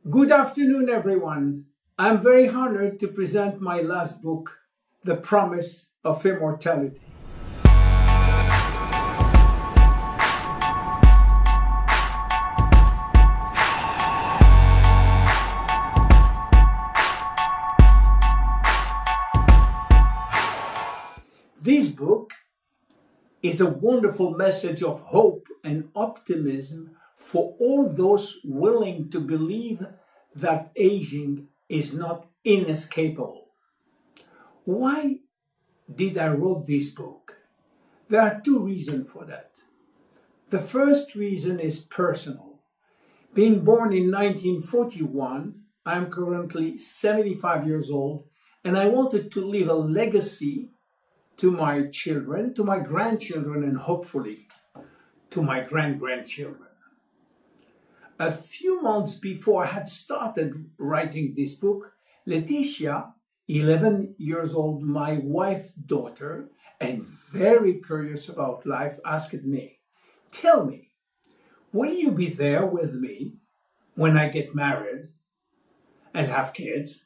Good afternoon, everyone. I'm very honored to present my last book, The Promise of Immortality. This book is a wonderful message of hope and optimism for all those willing to believe that aging is not inescapable. Why did I write this book? There are two reasons for that. The first reason is personal. Being born in 1941, I'm currently 75 years old, and I wanted to leave a legacy to my children, to my grandchildren, and hopefully to my grandchildren. A few months before I had started writing this book, Laetitia, 11 years old, my wife's daughter, and very curious about life, asked me, "Tell me, will you be there with me when I get married and have kids?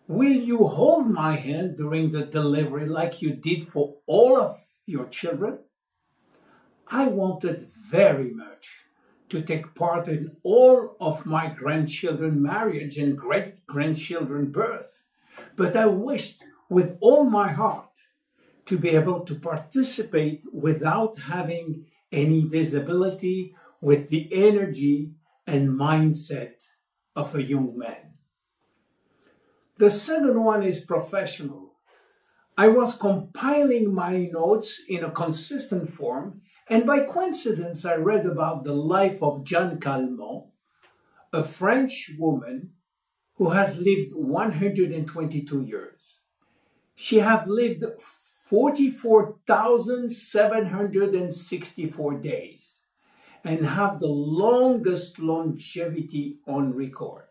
Will you hold my hand during the delivery like you did for all of your children?" I wanted very much to take part in all of my grandchildren's marriage and great-grandchildren's birth, but I wished with all my heart to be able to participate without having any disability, with the energy and mindset of a young man. The second one is professional. I was compiling my notes in a consistent form, and by coincidence I read about the life of Jeanne Calment, a French woman who has lived 122 years. She has lived 44,764 days and have the longest longevity on record.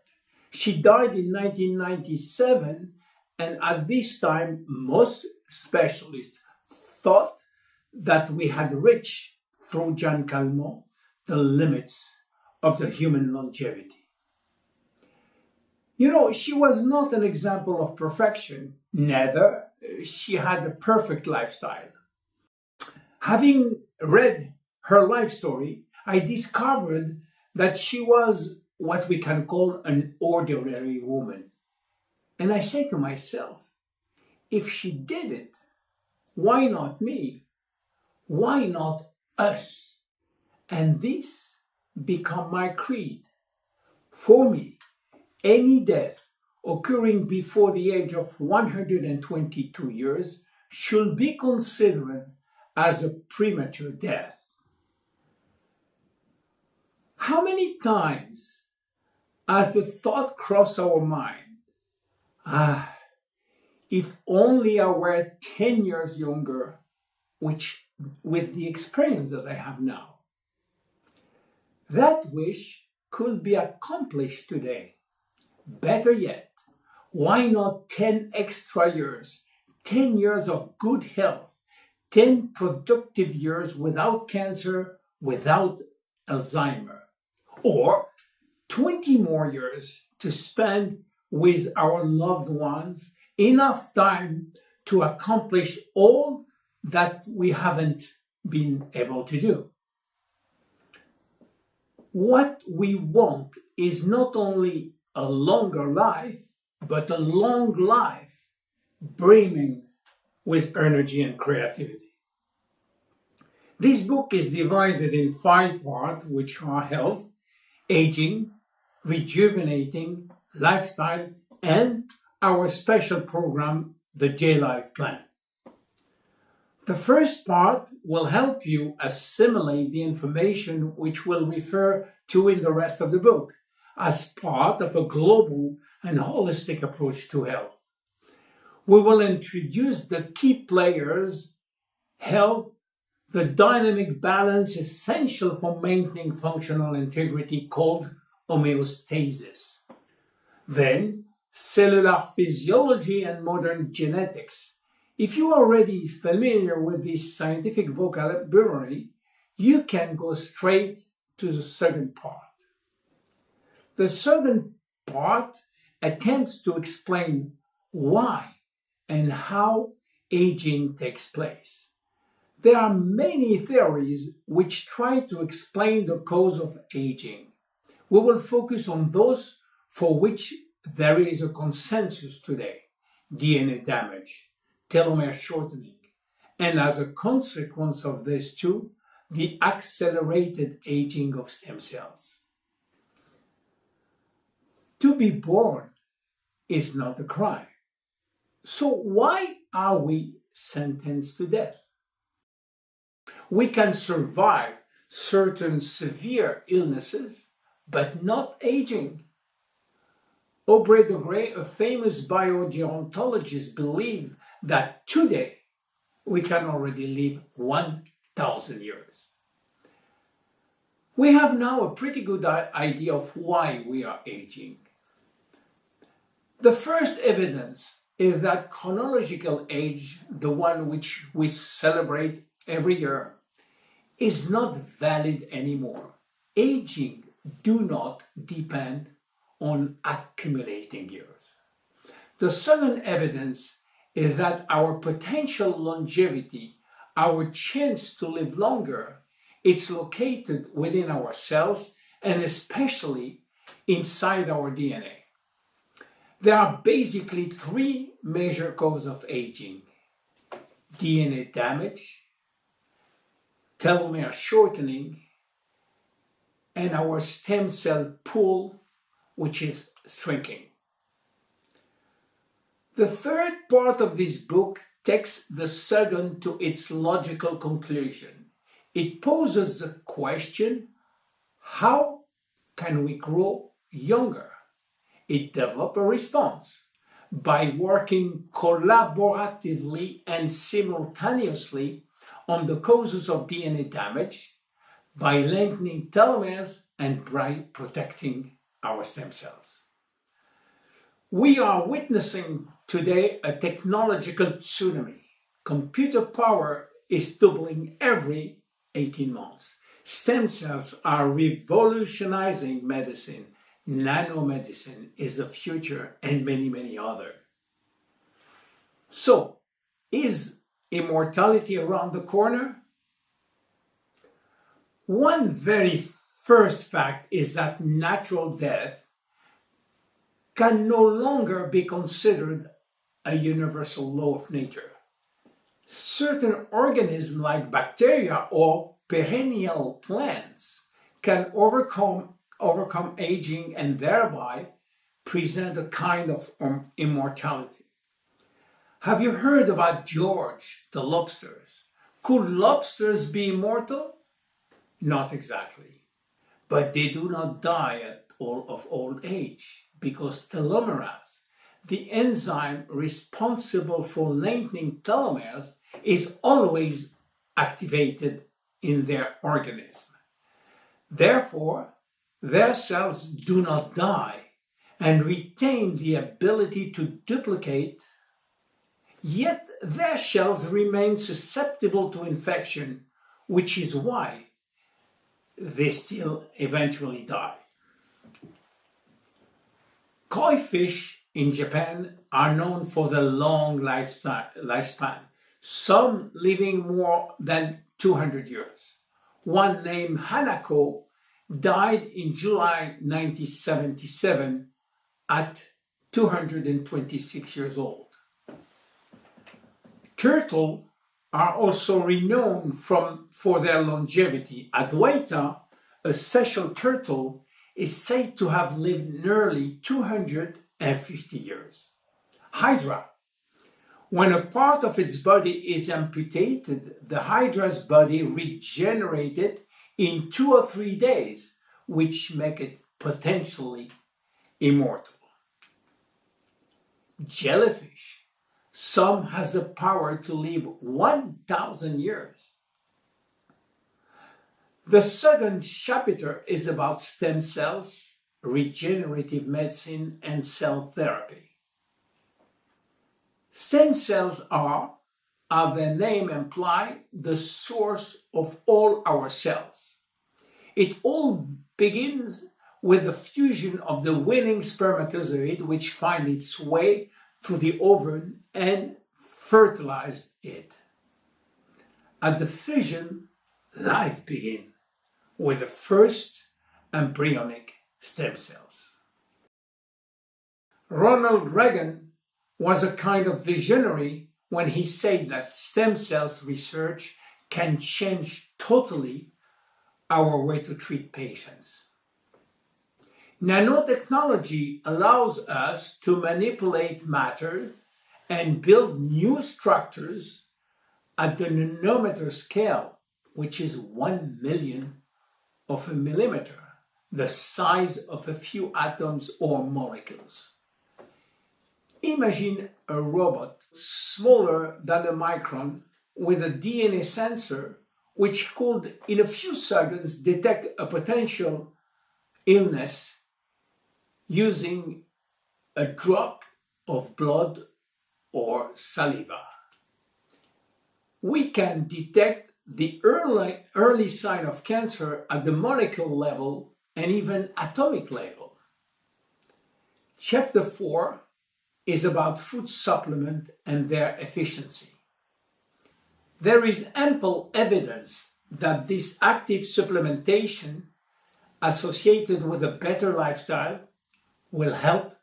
She died in 1997, and at this time, most specialists thought that we had reached, through Jeanne Calment, the limits of the human longevity. You know, she was not an example of perfection, neither she had a perfect lifestyle. Having read her life story, I discovered that she was what we can call an ordinary woman. And I say to myself, if she did it, why not me? Why not us? And this became my creed. For me, any death occurring before the age of 122 years should be considered as a premature death. How many times has the thought crossed our mind, if only I were 10 years younger, which with the experience that I have now. That wish could be accomplished today. Better yet, why not 10 extra years, 10 years of good health, 10 productive years without cancer, without Alzheimer, or 20 more years to spend with our loved ones, enough time to accomplish all that we haven't been able to do. What we want is not only a longer life, but a long life brimming with energy and creativity. This book is divided in 5 parts, which are health, aging, rejuvenating, lifestyle, and our special program, the J-Life Plan. The first part will help you assimilate the information which we'll refer to in the rest of the book as part of a global and holistic approach to health. We will introduce the key players, health, the dynamic balance essential for maintaining functional integrity called homeostasis. Then, cellular physiology and modern genetics. If you are already familiar with this scientific vocabulary, you can go straight to the second part. The second part attempts to explain why and how aging takes place. There are many theories which try to explain the cause of aging. We will focus on those for which there is a consensus today: DNA damage, telomere shortening, and as a consequence of this too, the accelerated aging of stem cells. To be born is not a crime. So why are we sentenced to death? We can survive certain severe illnesses, but not aging. Aubrey de Grey, a famous biogerontologist, believed that today we can already live 1,000 years. We have now a pretty good idea of why we are aging. The first evidence is that chronological age, the one which we celebrate every year, is not valid anymore. Aging do not depend on accumulating years. The second evidence is that our potential longevity, our chance to live longer, it's located within our cells and especially inside our DNA. There are basically three major causes of aging: DNA damage, telomere shortening, and our stem cell pool, which is shrinking. The third part of this book takes the second to its logical conclusion. It poses the question, how can we grow younger? It develops a response by working collaboratively and simultaneously on the causes of DNA damage, by lengthening telomeres and by protecting our stem cells. We are witnessing today a technological tsunami. Computer power is doubling every 18 months. Stem cells are revolutionizing medicine. Nanomedicine is the future, and many, many others. So, is immortality around the corner? One very first fact is that natural death can no longer be considered a universal law of nature. Certain organisms like bacteria or perennial plants can overcome aging and thereby present a kind of immortality. Have you heard about George the lobsters? Could lobsters be immortal? Not exactly. But they do not die of old age because telomerase, the enzyme responsible for lengthening telomeres, is always activated in their organism. Therefore, their cells do not die and retain the ability to duplicate, yet their shells remain susceptible to infection, which is why they still eventually die. Koi fish in Japan are known for their long lifespan, some living more than 200 years. One named Hanako died in July 1977 at 226 years old. Turtles are also renowned for their longevity. Adwaita, a Seychelles turtle, is said to have lived nearly 250 years. Hydra. When a part of its body is amputated, the hydra's body regenerated in 2 or 3 days, which make it potentially immortal. Jellyfish. Some has the power to live 1,000 years. The second chapter is about stem cells, regenerative medicine, and cell therapy. Stem cells are, as their name implies, the source of all our cells. It all begins with the fusion of the winning spermatozoid, which finds its way through the ovum and fertilized it. At the fission, life begins with the first embryonic stem cells. Ronald Reagan was a kind of visionary when he said that stem cells research can change totally our way to treat patients. Nanotechnology allows us to manipulate matter and build new structures at the nanometer scale, which is 1/1,000,000 of a millimeter, the size of a few atoms or molecules. Imagine a robot smaller than a micron with a DNA sensor which could, in a few seconds, detect a potential illness using a drop of blood or saliva. We can detect the early sign of cancer at the molecular level and even atomic level. Chapter 4 is about food supplement and their efficiency. There is ample evidence that this active supplementation associated with a better lifestyle will help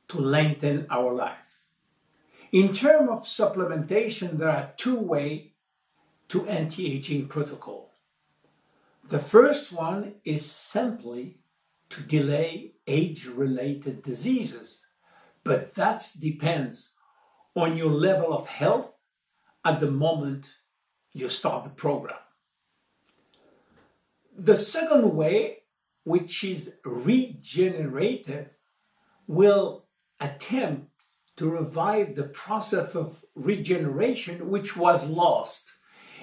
to lengthen our life. In terms of supplementation, there are two ways to anti-aging protocol. The first one is simply to delay age-related diseases, but that depends on your level of health at the moment you start the program. The second way, which is regenerative, will attempt to revive the process of regeneration which was lost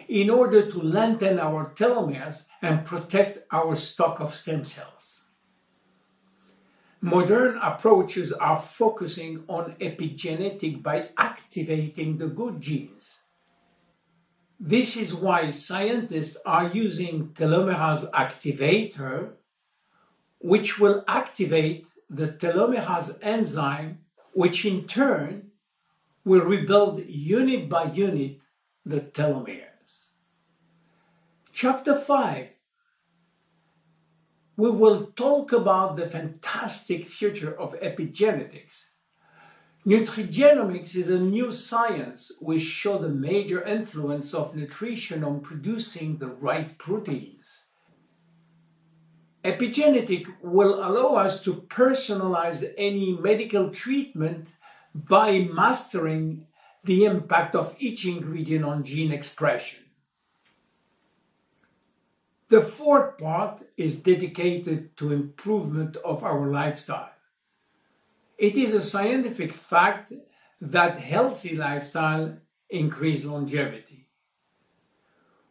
in order to lengthen our telomeres and protect our stock of stem cells. Modern approaches are focusing on epigenetic by activating the good genes. This is why scientists are using telomerase activator, which will activate the telomerase enzyme, which in turn will rebuild unit by unit the telomeres. Chapter 5, we will talk about the fantastic future of epigenetics. Nutrigenomics is a new science which shows the major influence of nutrition on producing the right proteins. Epigenetic will allow us to personalize any medical treatment by mastering the impact of each ingredient on gene expression. The fourth part is dedicated to improvement of our lifestyle. It is a scientific fact that healthy lifestyle increases longevity.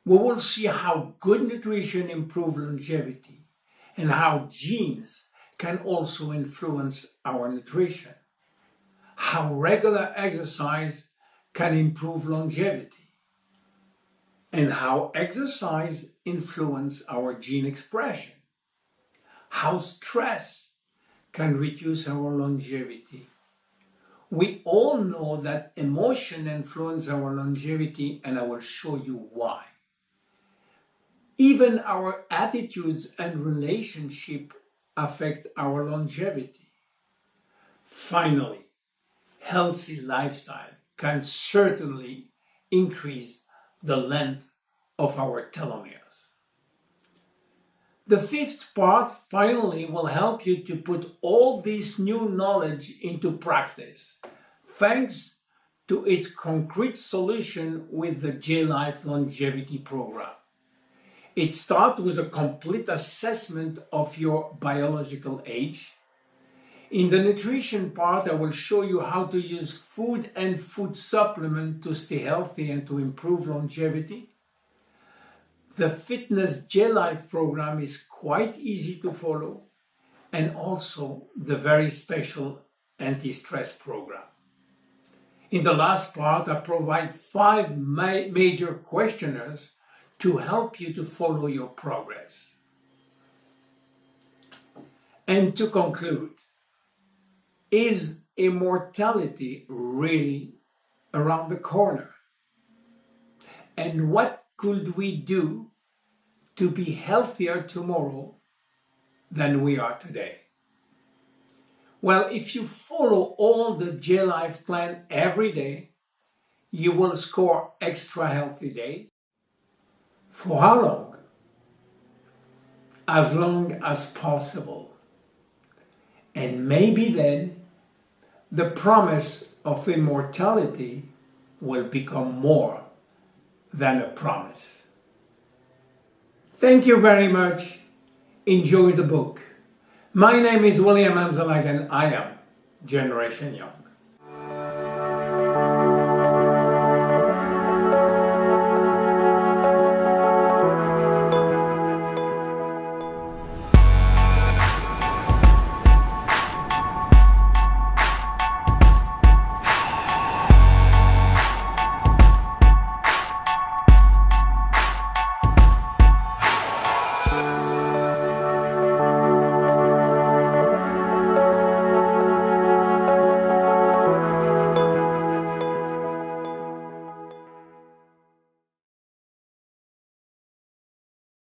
We will see how good nutrition improves longevity and how genes can also influence our nutrition, how regular exercise can improve longevity, and how exercise influences our gene expression, how stress can reduce our longevity. We all know that emotion influences our longevity, and I will show you why. Even our attitudes and relationships affect our longevity. Finally, healthy lifestyle can certainly increase the length of our telomeres. The fifth part finally will help you to put all this new knowledge into practice, thanks to its concrete solution with the J-Life Longevity Program. It starts with a complete assessment of your biological age. In the nutrition part, I will show you how to use food and food supplement to stay healthy and to improve longevity. The Fitness J-Life program is quite easy to follow, and also the very special anti-stress program. In the last part, I provide 5 major questionnaires to help you to follow your progress. And to conclude, is immortality really around the corner? And what could we do to be healthier tomorrow than we are today? Well, if you follow all the J-Life plan every day, you will score extra healthy days. For how long? As long as possible. And maybe then the promise of immortality will become more than a promise. Thank you very much. Enjoy the book. My name is William Amzallag and I am Generation Young.